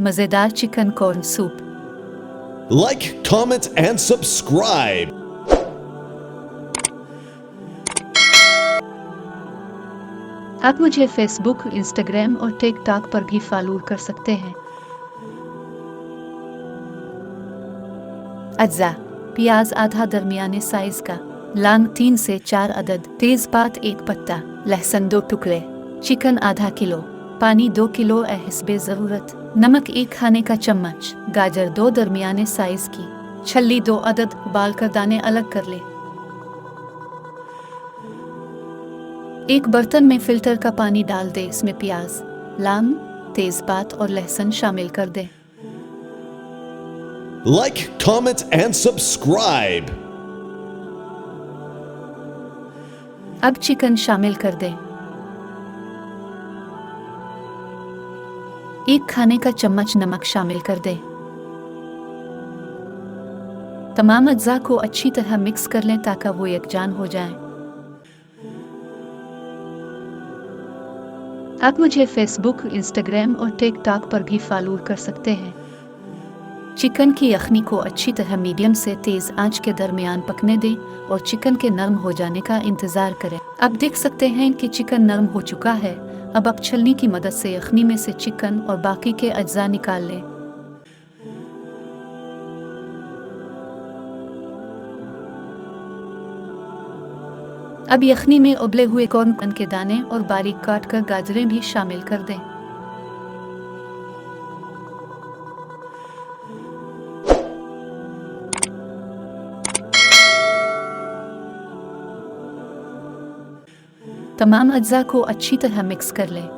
मज़ेदार chicken corn soup. Like, comment, and subscribe. आप मुझे फेसबुक, इंस्टाग्राम और टिकटॉक पर भी फॉलो कर सकते हैं। अज्जा प्याज आधा दरमियाने साइज का, लौंग 3 से 4 अदद, तेजपात 1 पत्ता, लहसुन 2 टुकड़े, चिकन आधा किलो, पानी 2 किलो हिस्बे ज़रूरत, नमक 1 खाने का चम्मच, गाजर 2 दरमियाने साइज की, छल्ली 2 अदद, उबाल कर दाने अलग कर ले। एक बर्तन में फिल्टर का पानी डाल दे, इसमें प्याज, लौंग, तेजपात और लहसुन शामिल कर दे। Like, comment, and subscribe. अब चिकन शामिल कर दें। 1 खाने का चम्मच नमक शामिल कर दें। तमाम अज्जा को अच्छी तरह मिक्स कर लें ताकि वो यकजान हो जाएं। आप मुझे फेसबुक, इंस्टाग्राम और टिकटॉक पर भी फॉलो कर सकते हैं। चिकन की यखनी को अच्छी तरह मीडियम से तेज़ आंच के दरमियान पकने दें और चिकन के नरम हो जाने का इंतज़ार करें। अब देख सकते हैं कि चिकन नरम हो चुका है। अब आप छलनी की मदद से यखनी में से चिकन और बाकी के अज्जा निकाल लें। अब यखनी में उबले हुए कॉर्न के दाने और बारीक काट कर गाजरें भी शामिल कर दें। तमाम अज्जा को अच्छी तरह मिक्स कर लें।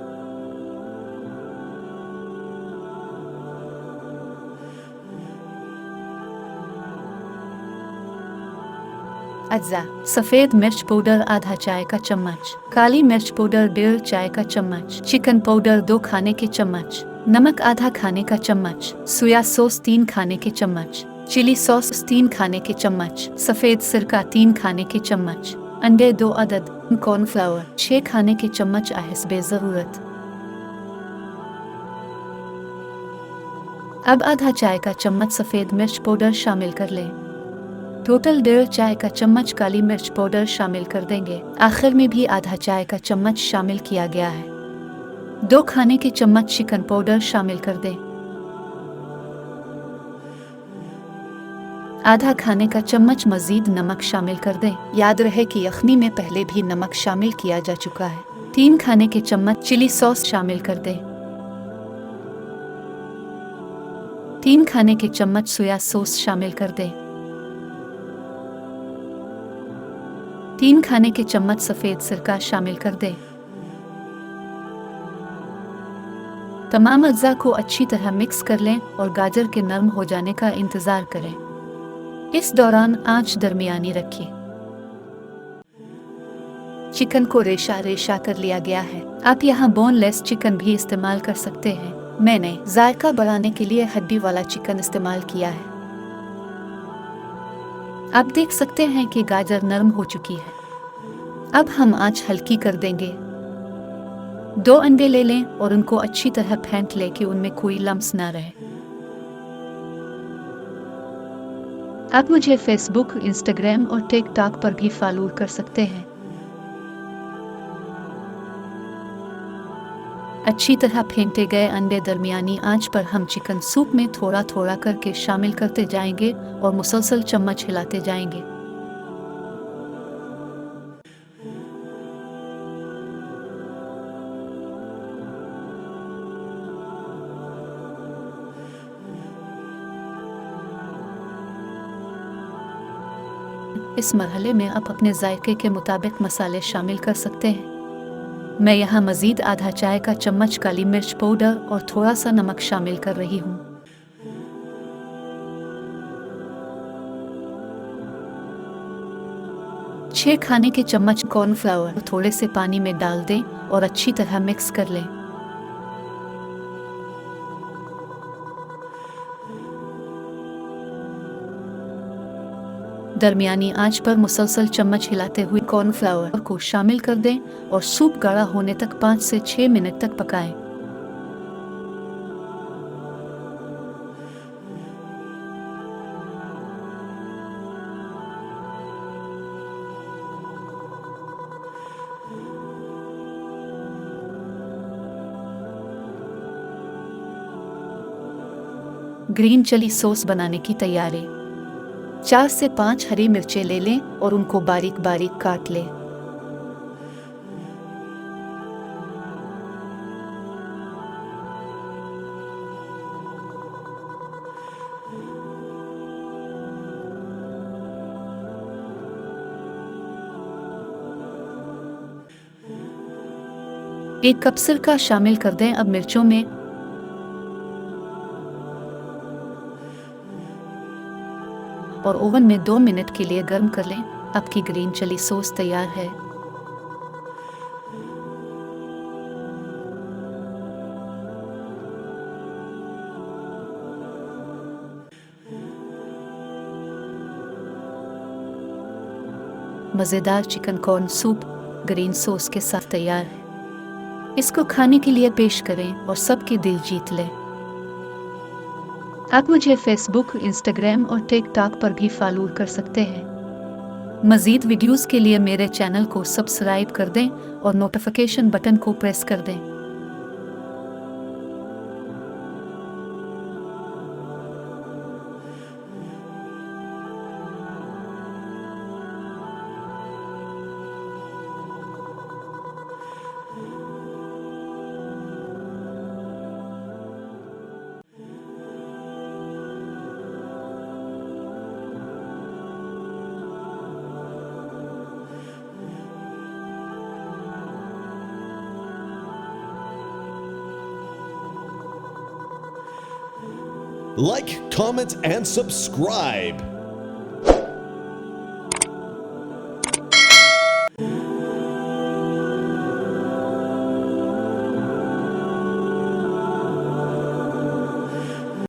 अज्जा सफ़ेद मिर्च पाउडर आधा चाय का चम्मच, काली मिर्च पाउडर 1.5 चाय का चम्मच, चिकन पाउडर 2 खाने के चम्मच, नमक आधा खाने का चम्मच, सोया सॉस 3 खाने के चम्मच, चिली सॉस 3 खाने के चम्मच, सफ़ेद सिरका 3 खाने के चम्मच, अंडे 2 अदद, कॉर्नफ्लावर 6 खाने के चम्मच हिस्बे ज़रूरत। अब आधा चाय का चम्मच सफ़ेद मिर्च पाउडर शामिल कर लें। टोटल 1.5 चाय का चम्मच काली मिर्च पाउडर शामिल कर देंगे। आखिर में भी आधा चाय का चम्मच शामिल किया गया है। 2 खाने के चम्मच चिकन पाउडर शामिल कर दें। आधा खाने का चम्मच मज़ीद नमक शामिल कर दें। याद रहे कि यखनी में पहले भी नमक शामिल किया जा चुका है। 3 खाने के चम्मच चिली सॉस शामिल कर दें। 3 खाने के चम्मच सोया सॉस शामिल कर दें। 3 खाने के चम्मच सफ़ेद सिरका शामिल कर दें। तमाम अज्जा को अच्छी तरह मिक्स कर लें और गाजर के नरम हो जाने का इंतज़ार करें। इस दौरान आंच दरमियानी रखिए। चिकन को रेशा रेशा कर लिया गया है। आप यहाँ बोनलेस चिकन भी इस्तेमाल कर सकते हैं। मैंने जायका बढ़ाने के लिए हड्डी वाला चिकन इस्तेमाल किया है। आप देख सकते हैं कि गाजर नरम हो चुकी है। अब हम आंच हल्की कर देंगे। 2 अंडे ले लें और उनको अच्छी तरह फेंट लें कि उनमें कोई लम्स ना रहे। आप मुझे फेसबुक, इंस्टाग्राम और टिकटॉक पर भी फॉलो कर सकते हैं। अच्छी तरह फेंटे गए अंडे दरमियानी आंच पर हम चिकन सूप में थोड़ा थोड़ा करके शामिल करते जाएंगे और मुसलसल चम्मच हिलाते जाएंगे। इस मरहले में आप अपने जायके के मुताबिक मसाले शामिल कर सकते हैं। मैं यहाँ मज़ीद आधा चाय का चम्मच काली मिर्च पाउडर और थोड़ा सा नमक शामिल कर रही हूँ। छह खाने के चम्मच कॉर्नफ्लावर थोड़े से पानी में डाल दें और अच्छी तरह मिक्स कर लें। दरमियानी आंच पर मुसलसल चम्मच हिलाते हुए कॉर्नफ्लावर को शामिल कर दें और सूप गाढ़ा होने तक 5 से 6 मिनट तक पकाएं। ग्रीन चिली सॉस बनाने की तैयारी। 4 से 5 हरी मिर्चें ले लें और उनको बारीक बारीक काट लें। एक कप सिरका शामिल कर दें अब मिर्चों में। और ओवन में 2 मिनट के लिए गर्म कर लें। आपकी ग्रीन चिली सॉस तैयार है। मज़ेदार chicken corn soup green sauce के साथ तैयार है। इसको खाने के लिए पेश करें और सबके दिल जीत लें। आप मुझे फेसबुक, इंस्टाग्राम और टिकटॉक पर भी फॉलो कर सकते हैं। मज़ीद वीडियोस के लिए मेरे चैनल को सब्सक्राइब कर दें और नोटिफिकेशन बटन को प्रेस कर दें। Like, comment, and subscribe.